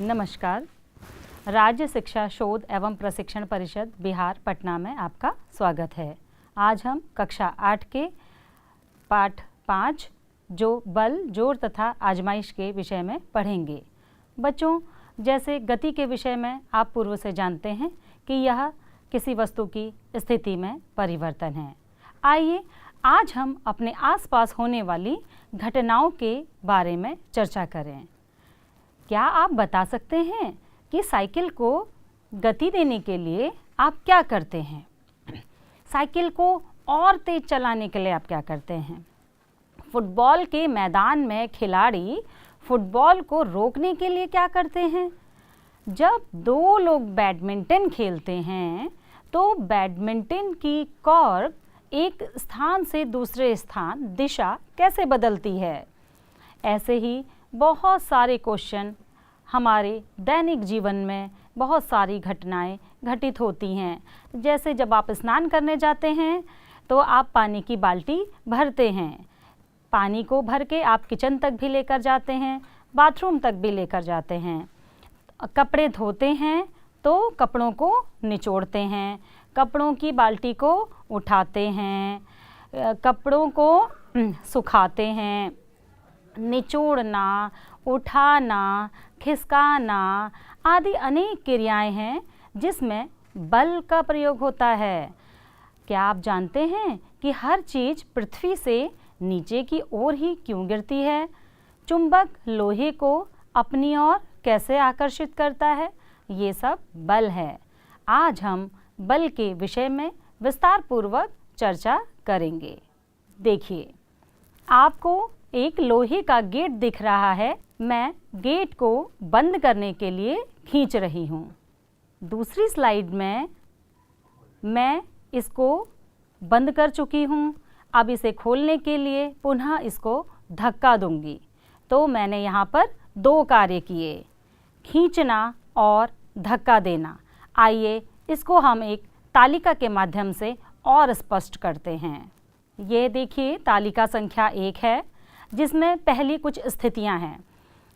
नमस्कार। राज्य शिक्षा शोध एवं प्रशिक्षण परिषद बिहार पटना में आपका स्वागत है। आज हम कक्षा 8 के पाठ 5 जो बल, जोर तथा आजमाइश के विषय में पढ़ेंगे। बच्चों, जैसे गति के विषय में आप पूर्व से जानते हैं कि यह किसी वस्तु की स्थिति में परिवर्तन है। आइए आज हम अपने आसपास होने वाली घटनाओं के बारे में चर्चा करें। क्या आप बता सकते हैं कि साइकिल को गति देने के लिए आप क्या करते हैं? साइकिल को और तेज चलाने के लिए आप क्या करते हैं? फुटबॉल के मैदान में खिलाड़ी फुटबॉल को रोकने के लिए क्या करते हैं? जब दो लोग बैडमिंटन खेलते हैं तो बैडमिंटन की कॉर्क एक स्थान से दूसरे स्थान दिशा कैसे बदलती है? ऐसे ही बहुत सारे क्वेश्चन हमारे दैनिक जीवन में बहुत सारी घटनाएं घटित होती हैं। जैसे जब आप स्नान करने जाते हैं तो आप पानी की बाल्टी भरते हैं, पानी को भर के आप किचन तक भी लेकर जाते हैं, बाथरूम तक भी लेकर जाते हैं। कपड़े धोते हैं तो कपड़ों को निचोड़ते हैं, कपड़ों की बाल्टी को उठाते हैं, कपड़ों को सुखाते हैं। निचोड़ना, उठाना, खिसकाना आदि अनेक क्रियाएं हैं जिसमें बल का प्रयोग होता है। क्या आप जानते हैं कि हर चीज़ पृथ्वी से नीचे की ओर ही क्यों गिरती है? चुंबक लोहे को अपनी ओर कैसे आकर्षित करता है? ये सब बल है। आज हम बल के विषय में विस्तार पूर्वक चर्चा करेंगे। देखिए, आपको एक लोहे का गेट दिख रहा है। मैं गेट को बंद करने के लिए खींच रही हूँ। दूसरी स्लाइड में मैं इसको बंद कर चुकी हूँ। अब इसे खोलने के लिए पुनः इसको धक्का दूंगी। तो मैंने यहाँ पर दो कार्य किए, खींचना और धक्का देना। आइए इसको हम एक तालिका के माध्यम से और स्पष्ट करते हैं। ये देखिए, तालिका संख्या 1 है जिसमें पहली कुछ स्थितियां हैं।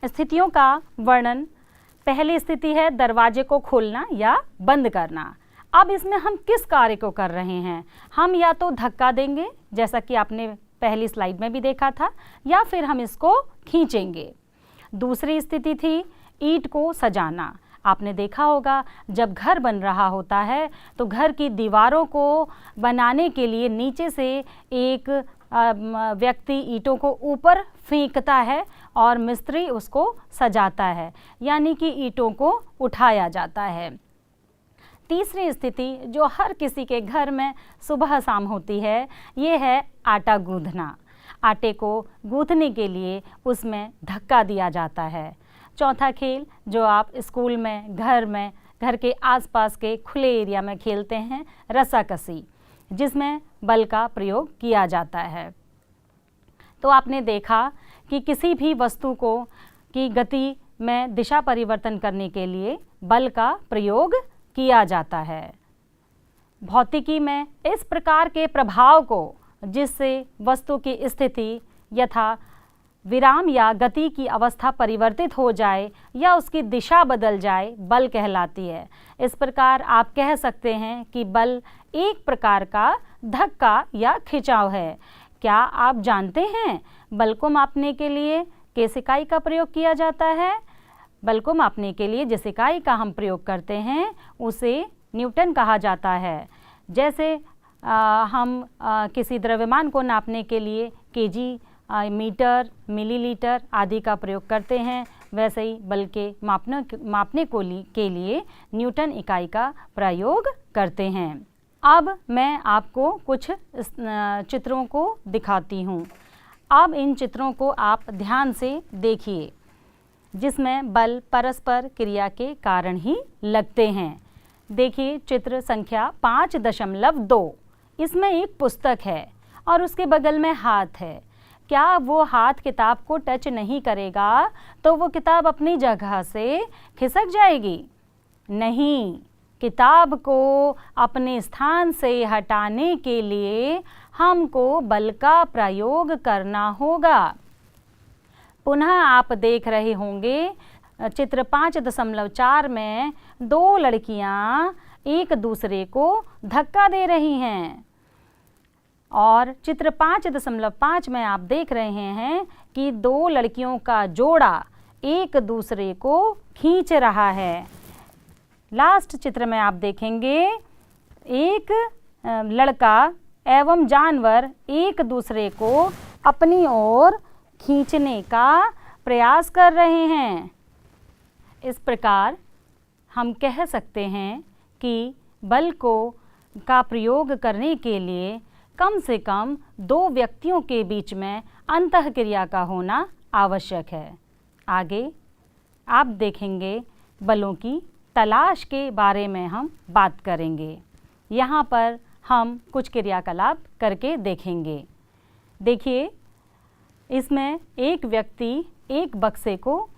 स्थितियों का वर्णन, पहली स्थिति है दरवाजे को खोलना या बंद करना। अब इसमें हम किस कार्य को कर रहे हैं? हम या तो धक्का देंगे जैसा कि आपने पहली स्लाइड में भी देखा था, या फिर हम इसको खींचेंगे। दूसरी स्थिति थी ईंट को सजाना। आपने देखा होगा जब घर बन रहा होता है तो घर की दीवारों को बनाने के लिए नीचे से एक व्यक्ति ईंटों को ऊपर फेंकता है और मिस्त्री उसको सजाता है, यानी कि ईंटों को उठाया जाता है। तीसरी स्थिति जो हर किसी के घर में सुबह शाम होती है, ये है आटा गूंथना। आटे को गूंथने के लिए उसमें धक्का दिया जाता है। चौथा खेल जो आप स्कूल में, घर के आसपास के खुले एरिया में खेलते हैं, रस्साकसी, जिसमें बल का प्रयोग किया जाता है। तो आपने देखा कि किसी भी वस्तु को की गति में दिशा परिवर्तन करने के लिए बल का प्रयोग किया जाता है। भौतिकी में इस प्रकार के प्रभाव को, जिससे वस्तु की स्थिति यथा विराम या गति की अवस्था परिवर्तित हो जाए या उसकी दिशा बदल जाए, बल कहलाती है। इस प्रकार आप कह सकते हैं कि बल एक प्रकार का धक्का या खिंचाव है। क्या आप जानते हैं बल को मापने के लिए किस इकाई का प्रयोग किया जाता है? बल को मापने के लिए जिस इकाई का हम प्रयोग करते हैं उसे न्यूटन कहा जाता है। जैसे हम किसी द्रव्यमान को नापने के लिए केजी, मीटर, मिलीलीटर आदि का प्रयोग करते हैं, वैसे ही बल के मापने के लिए न्यूटन इकाई का प्रयोग करते हैं। अब मैं आपको कुछ चित्रों को दिखाती हूँ। अब इन चित्रों को आप ध्यान से देखिए, जिसमें बल परस्पर क्रिया के कारण ही लगते हैं। देखिए चित्र संख्या 5.2। इसमें एक पुस्तक है और उसके बगल में हाथ है। क्या वो हाथ किताब को टच नहीं करेगा तो वो किताब अपनी जगह से खिसक जाएगी? नहीं, किताब को अपने स्थान से हटाने के लिए हमको बल का प्रयोग करना होगा। पुनः आप देख रहे होंगे चित्र 5.4 में 2 लड़कियां एक दूसरे को धक्का दे रही हैं और चित्र 5.5 में आप देख रहे हैं कि 2 लड़कियों का जोड़ा एक दूसरे को खींच रहा है। लास्ट चित्र में आप देखेंगे एक लड़का एवं जानवर एक दूसरे को अपनी ओर खींचने का प्रयास कर रहे हैं। इस प्रकार हम कह सकते हैं कि बल का प्रयोग करने के लिए कम से कम 2 व्यक्तियों के बीच में अंतःक्रिया का होना आवश्यक है। आगे आप देखेंगे बलों की तलाश के बारे में हम बात करेंगे। यहाँ पर हम कुछ क्रियाकलाप करके देखेंगे। देखिए, इसमें एक व्यक्ति एक बक्से को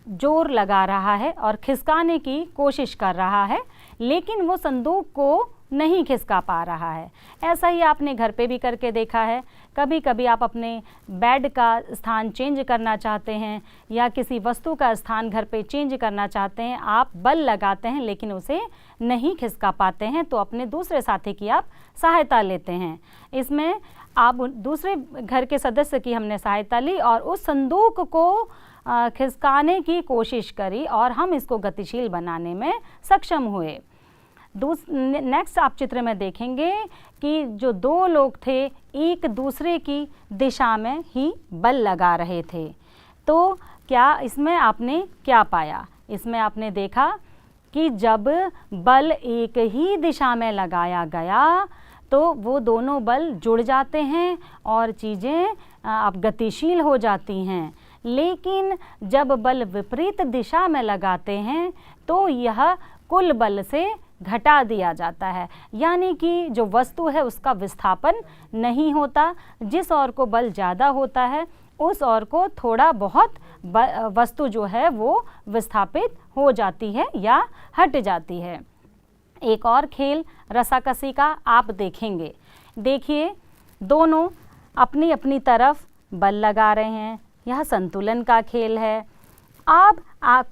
जोर लगा रहा है और खिसकाने की कोशिश कर रहा है, लेकिन वो संदूक को नहीं खिसका पा रहा है। ऐसा ही आपने घर पे भी करके देखा है। कभी कभी आप अपने बेड का स्थान चेंज करना चाहते हैं या किसी वस्तु का स्थान घर पे चेंज करना चाहते हैं, आप बल लगाते हैं लेकिन उसे नहीं खिसका पाते हैं, तो अपने दूसरे साथी की आप सहायता लेते हैं। इसमें आप दूसरे घर के सदस्य की हमने सहायता ली और उस संदूक को खिसकाने की कोशिश करी और हम इसको गतिशील बनाने में सक्षम हुए। नेक्स्ट आप चित्र में देखेंगे कि जो 2 लोग थे एक दूसरे की दिशा में ही बल लगा रहे थे। तो क्या इसमें आपने क्या पाया? इसमें आपने देखा कि जब बल एक ही दिशा में लगाया गया तो वो दोनों बल जुड़ जाते हैं और चीज़ें अब गतिशील हो जाती हैं। लेकिन जब बल विपरीत दिशा में लगाते हैं तो यह कुल बल से घटा दिया जाता है, यानी कि जो वस्तु है उसका विस्थापन नहीं होता। जिस ओर को बल ज़्यादा होता है उस ओर को थोड़ा बहुत वस्तु जो है वो विस्थापित हो जाती है या हट जाती है। एक और खेल रस्साकसी का आप देखेंगे। देखिए, दोनों अपनी अपनी तरफ बल लगा रहे हैं। यह संतुलन का खेल है। अब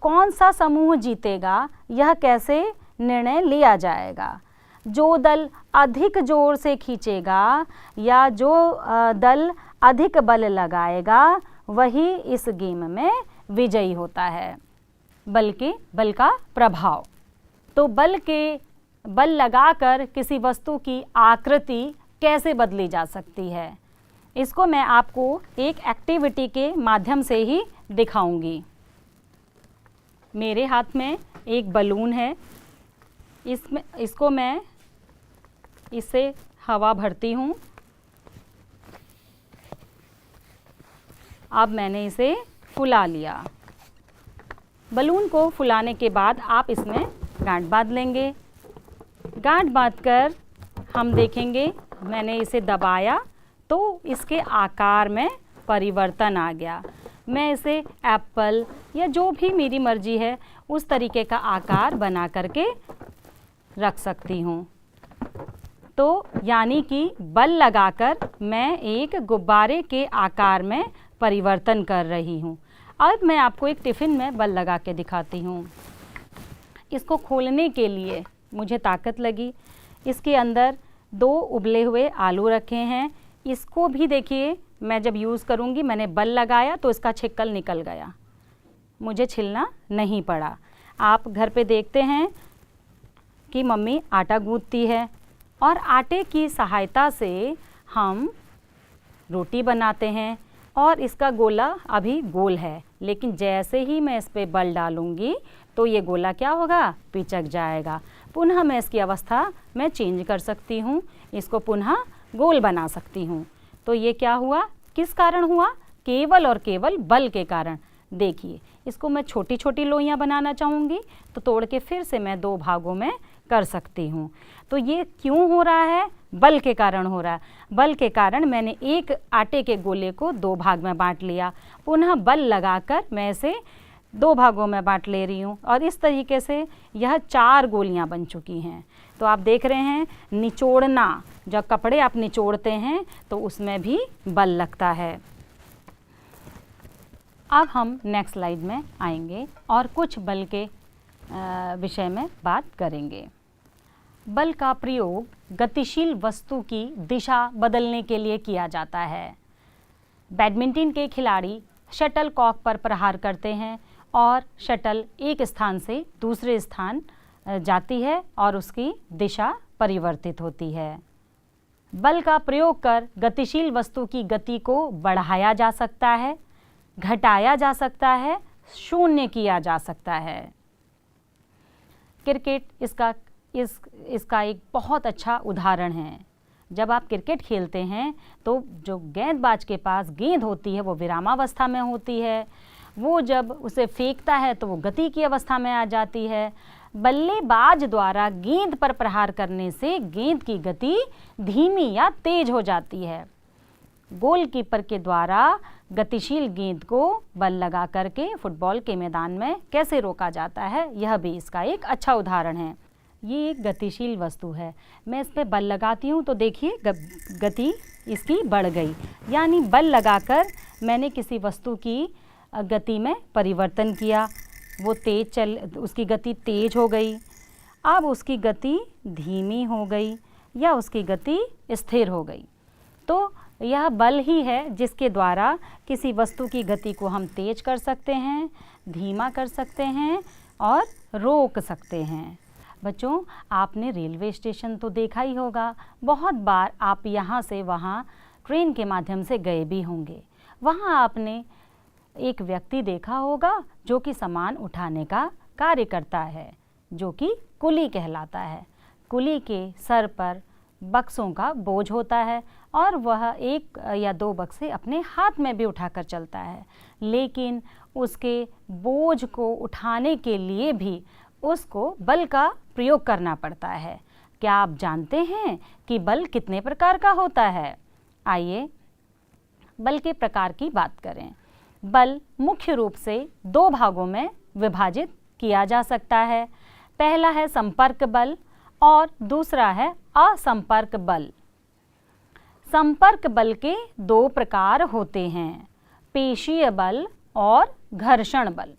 कौन सा समूह जीतेगा यह कैसे निर्णय लिया जाएगा? जो दल अधिक जोर से खींचेगा या जो दल अधिक बल लगाएगा वही इस गेम में विजयी होता है। बल का प्रभाव। तो बल लगाकर किसी वस्तु की आकृति कैसे बदली जा सकती है, इसको मैं आपको एक एक्टिविटी के माध्यम से ही दिखाऊंगी। मेरे हाथ में एक बलून है। इसको मैं इससे हवा भरती हूँ। अब मैंने इसे फुला लिया। बलून को फुलाने के बाद आप इसमें गांठ बांध लेंगे। गांठ बांधकर हम देखेंगे, मैंने इसे दबाया तो इसके आकार में परिवर्तन आ गया। मैं इसे एप्पल या जो भी मेरी मर्जी है उस तरीके का आकार बना करके रख सकती हूँ। तो यानी कि बल लगाकर मैं एक गुब्बारे के आकार में परिवर्तन कर रही हूँ। अब मैं आपको एक टिफ़िन में बल लगा के दिखाती हूँ। इसको खोलने के लिए मुझे ताकत लगी। इसके अंदर 2 उबले हुए आलू रखे हैं। इसको भी देखिए, मैं जब यूज़ करूँगी, मैंने बल लगाया तो इसका छिक्कल निकल गया, मुझे छिलना नहीं पड़ा। आप घर पे देखते हैं कि मम्मी आटा गूंथती है और आटे की सहायता से हम रोटी बनाते हैं और इसका गोला अभी गोल है, लेकिन जैसे ही मैं इस पर बल डालूँगी तो ये गोला क्या होगा, पिचक जाएगा। पुनः मैं इसकी अवस्था में चेंज कर सकती हूँ, इसको पुनः गोल बना सकती हूँ। तो ये क्या हुआ, किस कारण हुआ, केवल और केवल बल के कारण। देखिए, इसको मैं छोटी छोटी लोइयाँ बनाना चाहूँगी तो तोड़ के फिर से मैं 2 भागों में कर सकती हूँ। तो ये क्यों हो रहा है, बल के कारण हो रहा है। बल के कारण मैंने एक आटे के गोले को 2 भाग में बांट लिया, पुनः बल लगाकर मैं इसे 2 भागों में बांट ले रही हूँ और इस तरीके से यह 4 गोलियाँ बन चुकी हैं। तो आप देख रहे हैं, निचोड़ना, जब कपड़े आप निचोड़ते हैं तो उसमें भी बल लगता है। अब हम नेक्स्ट स्लाइड में आएंगे और कुछ बल के विषय में बात करेंगे। बल का प्रयोग गतिशील वस्तु की दिशा बदलने के लिए किया जाता है। बैडमिंटन के खिलाड़ी शटल कॉक पर प्रहार करते हैं और शटल एक स्थान से दूसरे स्थान जाती है और उसकी दिशा परिवर्तित होती है। बल का प्रयोग कर गतिशील वस्तु की गति को बढ़ाया जा सकता है, घटाया जा सकता है, शून्य किया जा सकता है। क्रिकेट इसका एक बहुत अच्छा उदाहरण है। जब आप क्रिकेट खेलते हैं तो जो गेंदबाज के पास गेंद होती है वो विरामावस्था में होती है, वो जब उसे फेंकता है तो वो गति की अवस्था में आ जाती है। बल्लेबाज द्वारा गेंद पर प्रहार करने से गेंद की गति धीमी या तेज हो जाती है। गोलकीपर के द्वारा गतिशील गेंद को बल लगा करके फुटबॉल के मैदान में कैसे रोका जाता है, यह भी इसका एक अच्छा उदाहरण है। ये एक गतिशील वस्तु है, मैं इस पर बल लगाती हूँ तो देखिए गति इसकी बढ़ गई, यानी बल लगाकर मैंने किसी वस्तु की गति में परिवर्तन किया। वो उसकी गति तेज हो गई, अब उसकी गति धीमी हो गई या उसकी गति स्थिर हो गई। तो यह बल ही है जिसके द्वारा किसी वस्तु की गति को हम तेज कर सकते हैं, धीमा कर सकते हैं और रोक सकते हैं। बच्चों, आपने रेलवे स्टेशन तो देखा ही होगा, बहुत बार आप यहाँ से वहाँ ट्रेन के माध्यम से गए भी होंगे। वहाँ आपने एक व्यक्ति देखा होगा जो कि सामान उठाने का कार्य करता है, जो कि कुली कहलाता है। कुली के सर पर बक्सों का बोझ होता है और वह एक या दो बक्से अपने हाथ में भी उठाकर चलता है, लेकिन उसके बोझ को उठाने के लिए भी उसको बल का प्रयोग करना पड़ता है। क्या आप जानते हैं कि बल कितने प्रकार का होता है? आइए बल के प्रकार की बात करें। बल मुख्य रूप से दो भागों में विभाजित किया जा सकता है। पहला है संपर्क बल और दूसरा है असंपर्क बल। संपर्क बल के दो प्रकार होते हैं, पेशीय बल और घर्षण बल।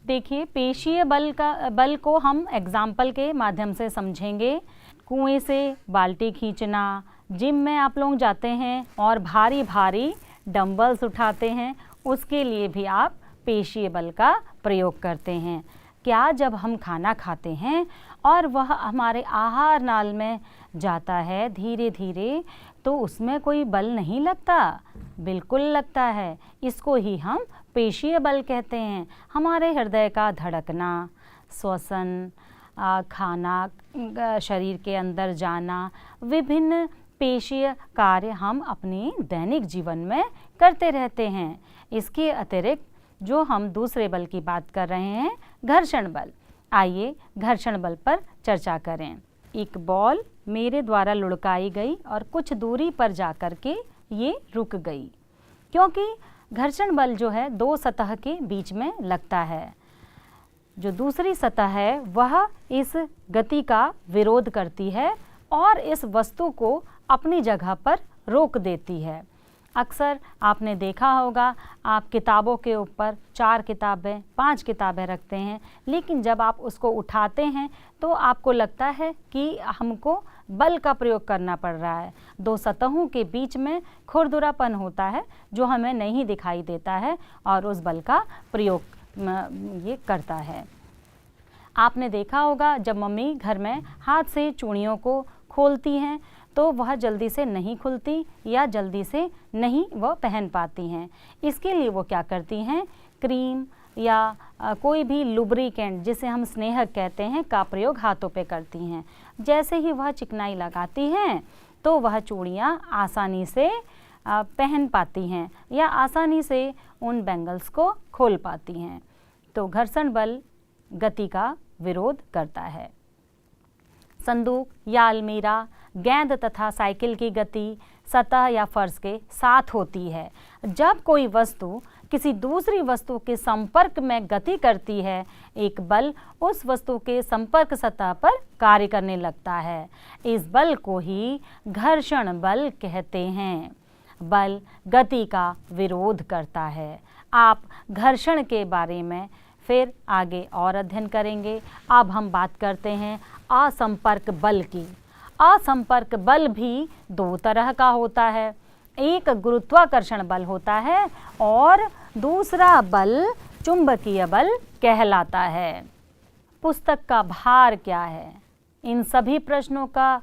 देखिए, पेशीय बल को हम एग्जाम्पल के माध्यम से समझेंगे। कुएं से बाल्टी खींचना, जिम में आप लोग जाते हैं और भारी भारी डंबल्स उठाते हैं, उसके लिए भी आप पेशीय बल का प्रयोग करते हैं। क्या जब हम खाना खाते हैं और वह हमारे आहार नाल में जाता है धीरे धीरे, तो उसमें कोई बल नहीं लगता? बिल्कुल लगता है। इसको ही हम पेशीय बल कहते हैं। हमारे हृदय का धड़कना, श्वसन, खाना शरीर के अंदर जाना, विभिन्न पेशीय कार्य हम अपने दैनिक जीवन में करते रहते हैं। इसके अतिरिक्त जो हम दूसरे बल की बात कर रहे हैं, घर्षण बल। आइए घर्षण बल पर चर्चा करें। एक बॉल मेरे द्वारा लुढ़काई गई और कुछ दूरी पर जाकर के ये रुक गई, क्योंकि घर्षण बल जो है दो सतह के बीच में लगता है। जो दूसरी सतह है वह इस गति का विरोध करती है और इस वस्तु को अपनी जगह पर रोक देती है। अक्सर आपने देखा होगा, आप किताबों के ऊपर 4 किताबें 5 किताबें रखते हैं, लेकिन जब आप उसको उठाते हैं तो आपको लगता है कि हमको बल का प्रयोग करना पड़ रहा है। दो सतहों के बीच में खुरदुरापन होता है जो हमें नहीं दिखाई देता है और उस बल का प्रयोग ये करता है। आपने देखा होगा, जब मम्मी घर में हाथ से चूड़ियों को खोलती हैं तो वह जल्दी से नहीं खुलती या जल्दी से नहीं वह पहन पाती हैं। इसके लिए वो क्या करती हैं, क्रीम या कोई भी लुब्रिकेंट जिसे हम स्नेहक कहते हैं का प्रयोग हाथों पे करती हैं। जैसे ही वह चिकनाई लगाती हैं तो वह चूड़ियाँ आसानी से पहन पाती हैं या आसानी से उन बैंगल्स को खोल पाती हैं। तो घर्षण बल गति का विरोध करता है। संदूक या अलमीरा, गेंद तथा साइकिल की गति सतह या फर्श के साथ होती है। जब कोई वस्तु किसी दूसरी वस्तु के संपर्क में गति करती है, एक बल उस वस्तु के संपर्क सतह पर कार्य करने लगता है। इस बल को ही घर्षण बल कहते हैं। बल गति का विरोध करता है। आप घर्षण के बारे में फिर आगे और अध्ययन करेंगे। अब हम बात करते हैं असंपर्क बल की। असंपर्क बल भी दो तरह का होता है। एक गुरुत्वाकर्षण बल होता है और दूसरा बल चुंबकीय बल कहलाता है। पुस्तक का भार क्या है? इन सभी प्रश्नों का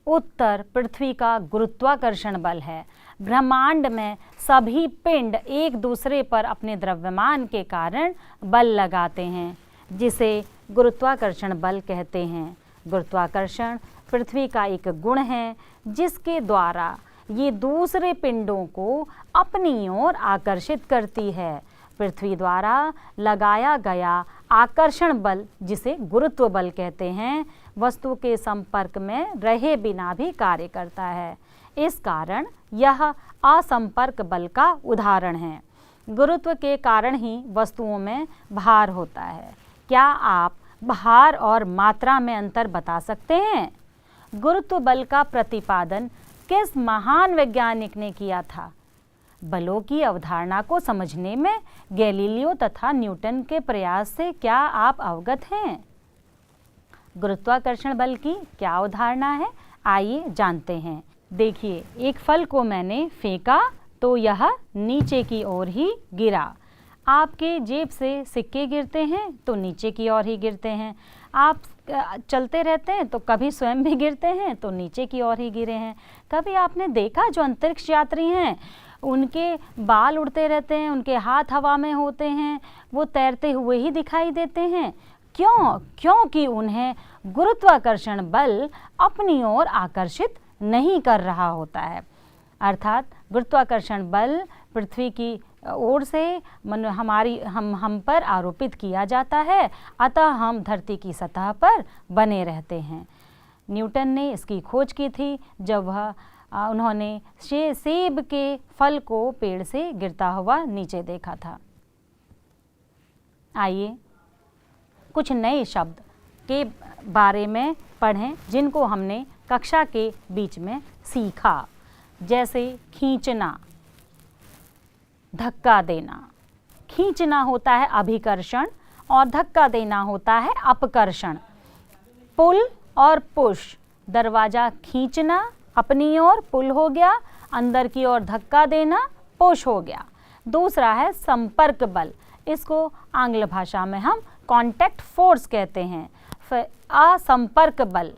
उत्तर पृथ्वी का गुरुत्वाकर्षण बल है। ब्रह्मांड में सभी पिंड एक दूसरे पर अपने द्रव्यमान के कारण बल लगाते हैं, जिसे गुरुत्वाकर्षण बल कहते हैं। गुरुत्वाकर्षण पृथ्वी का एक गुण है जिसके द्वारा ये दूसरे पिंडों को अपनी ओर आकर्षित करती है। पृथ्वी द्वारा लगाया गया आकर्षण बल, जिसे गुरुत्व बल कहते हैं, वस्तु के संपर्क में रहे बिना भी कार्य करता है। इस कारण यह असंपर्क बल का उदाहरण है। गुरुत्व के कारण ही वस्तुओं में भार होता है। क्या आप भार और मात्रा में अंतर बता सकते हैं? गुरुत्व बल का प्रतिपादन किस महान वैज्ञानिक ने किया था? बलों की अवधारणा को समझने में गैलीलियो तथा न्यूटन के प्रयास से क्या आप अवगत हैं? गुरुत्वाकर्षण बल की क्या अवधारणा है, आइए जानते हैं। देखिए, एक फल को मैंने फेंका तो यह नीचे की ओर ही गिरा। आपके जेब से सिक्के गिरते हैं तो नीचे की ओर ही गिरते हैं। आप चलते रहते हैं तो कभी स्वयं भी गिरते हैं तो नीचे की ओर ही गिरे हैं। कभी आपने देखा जो अंतरिक्ष यात्री हैं उनके बाल उड़ते रहते हैं, उनके हाथ हवा में होते हैं, वो तैरते हुए ही दिखाई देते हैं। क्यों? क्योंकि उन्हें गुरुत्वाकर्षण बल अपनी ओर आकर्षित नहीं कर रहा होता है। अर्थात गुरुत्वाकर्षण बल पृथ्वी की ओर से हम पर आरोपित किया जाता है, अतः हम धरती की सतह पर बने रहते हैं। न्यूटन ने इसकी खोज की थी जब उन्होंने सेब के फल को पेड़ से गिरता हुआ नीचे देखा था। आइए कुछ नए शब्द के बारे में पढ़ें जिनको हमने कक्षा के बीच में सीखा, जैसे खींचना, धक्का देना। खींचना होता है अभिकर्षण और धक्का देना होता है अपकर्षण। पुल और पुश, दरवाजा खींचना अपनी ओर पुल हो गया, अंदर की ओर धक्का देना पुश हो गया। दूसरा है संपर्क बल, इसको आंग्ल भाषा में हम कॉन्टैक्ट फोर्स कहते हैं। असंपर्क बल,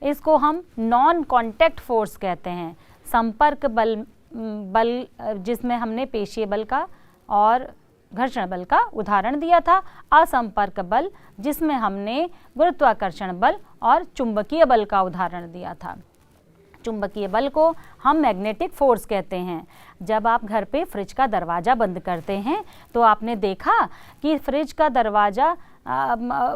इसको हम नॉन कॉन्टैक्ट फोर्स कहते हैं। संपर्क बल जिसमें हमने पेशीय बल का और घर्षण बल का उदाहरण दिया था। असंपर्क बल जिसमें हमने गुरुत्वाकर्षण बल और चुंबकीय बल का उदाहरण दिया था। चुंबकीय बल को हम मैग्नेटिक फोर्स कहते हैं। जब आप घर पे फ्रिज का दरवाज़ा बंद करते हैं तो आपने देखा कि फ्रिज का दरवाज़ा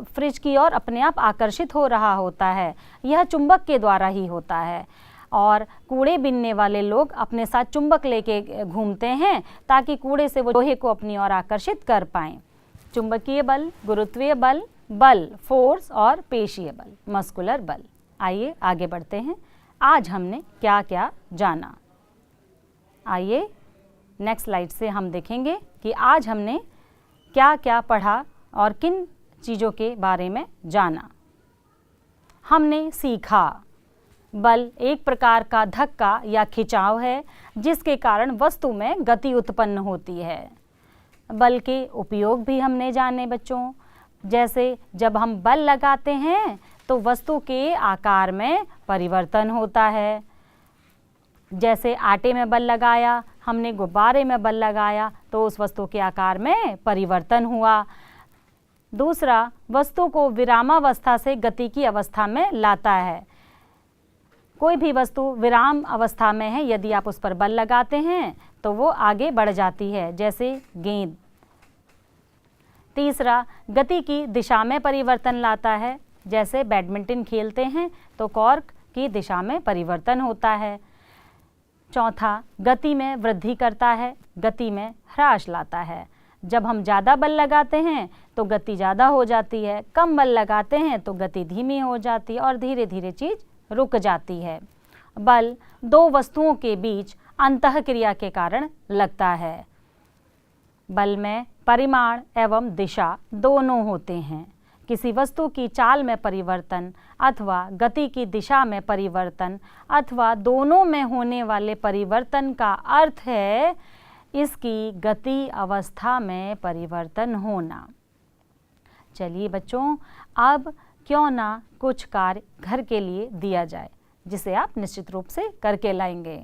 फ्रिज की ओर अपने आप आकर्षित हो रहा होता है। यह चुंबक के द्वारा ही होता है। और कूड़े बीनने वाले लोग अपने साथ चुंबक लेके घूमते हैं ताकि कूड़े से वो लोहे को अपनी ओर आकर्षित कर पाएँ। चुंबकीय बल, गुरुत्वीय बल, बल फोर्स और पेशीय बल मस्कुलर बल। आइए आगे बढ़ते हैं। आज हमने क्या क्या जाना। आइए नेक्स्ट स्लाइड से हम देखेंगे कि आज हमने क्या क्या पढ़ा और किन चीज़ों के बारे में जाना। हमने सीखा बल एक प्रकार का धक्का या खिंचाव है जिसके कारण वस्तु में गति उत्पन्न होती है। बल के उपयोग भी हमने जाने बच्चों, जैसे जब हम बल लगाते हैं तो वस्तु के आकार में परिवर्तन होता है। जैसे आटे में बल लगाया, हमने गुब्बारे में बल लगाया तो उस वस्तु के आकार में परिवर्तन हुआ। दूसरा, वस्तु को विरामावस्था से गति की अवस्था में लाता है। कोई भी वस्तु विराम अवस्था में है, यदि आप उस पर बल लगाते हैं तो वो आगे बढ़ जाती है, जैसे गेंद। तीसरा, गति की दिशा में परिवर्तन लाता है। जैसे बैडमिंटन खेलते हैं तो कॉर्क की दिशा में परिवर्तन होता है। चौथा, गति में वृद्धि करता है, गति में ह्रास लाता है। जब हम ज़्यादा बल लगाते हैं तो गति ज़्यादा हो जाती है, कम बल लगाते हैं तो गति धीमी हो जाती है और धीरे धीरे चीज़ रुक जाती है। बल दो वस्तुओं के बीच अंतःक्रिया के कारण लगता है। बल में परिमाण एवं दिशा दोनों होते हैं। किसी वस्तु की चाल में परिवर्तन अथवा गति की दिशा में परिवर्तन अथवा दोनों में होने वाले परिवर्तन का अर्थ है इसकी गति अवस्था में परिवर्तन होना। चलिए बच्चों, अब क्यों ना कुछ कार्य घर के लिए दिया जाए जिसे आप निश्चित रूप से करके लाएंगे।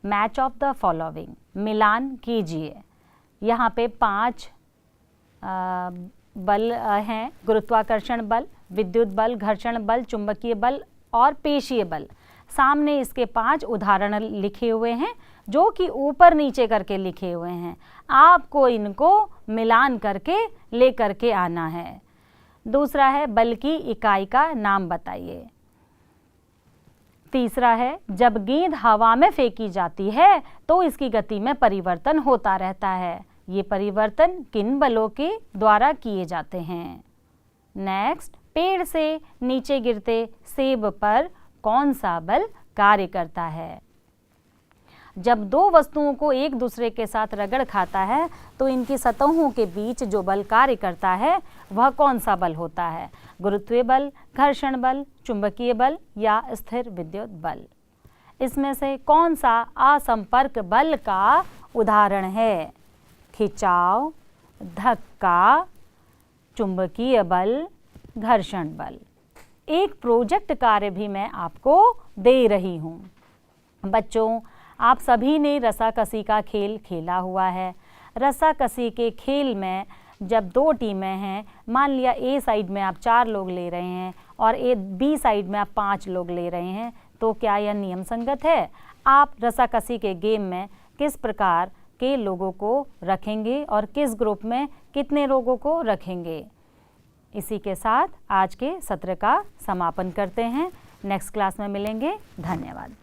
मैच ऑफ द फॉलोइंग, मिलान कीजिए। यहाँ पे 5 बल हैं, गुरुत्वाकर्षण बल, विद्युत बल, घर्षण बल, चुंबकीय बल और पेशीय बल। सामने इसके 5 उदाहरण लिखे हुए हैं जो कि ऊपर नीचे करके लिखे हुए हैं। आपको इनको मिलान करके ले करके आना है। दूसरा है बल की इकाई का नाम बताइए। तीसरा है जब गेंद हवा में फेंकी जाती है तो इसकी गति में परिवर्तन होता रहता है। ये परिवर्तन किन बलों के द्वारा किए जाते हैं। नेक्स्ट, पेड़ से नीचे गिरते सेब पर कौन सा बल कार्य करता है। जब 2 वस्तुओं को एक दूसरे के साथ रगड़ खाता है तो इनकी सतहों के बीच जो बल कार्य करता है वह कौन सा बल होता है। गुरुत्वीय बल, घर्षण बल, चुंबकीय बल या स्थिर विद्युत बल। इसमें से कौन सा असंपर्क बल का उदाहरण है। खिंचाव, धक्का, चुंबकीय बल, घर्षण बल। एक प्रोजेक्ट कार्य भी मैं आपको दे रही हूँ। बच्चों, आप सभी ने रस्साकसी का खेल खेला हुआ है। रस्साकसी के खेल में जब 2 टीमें हैं, मान लिया ए साइड में आप 4 लोग ले रहे हैं और बी साइड में आप 5 लोग ले रहे हैं, तो क्या यह नियम संगत है। आप रस्साकसी के गेम में किस प्रकार के लोगों को रखेंगे और किस ग्रुप में कितने लोगों को रखेंगे। इसी के साथ आज के सत्र का समापन करते हैं। नेक्स्ट क्लास में मिलेंगे। धन्यवाद।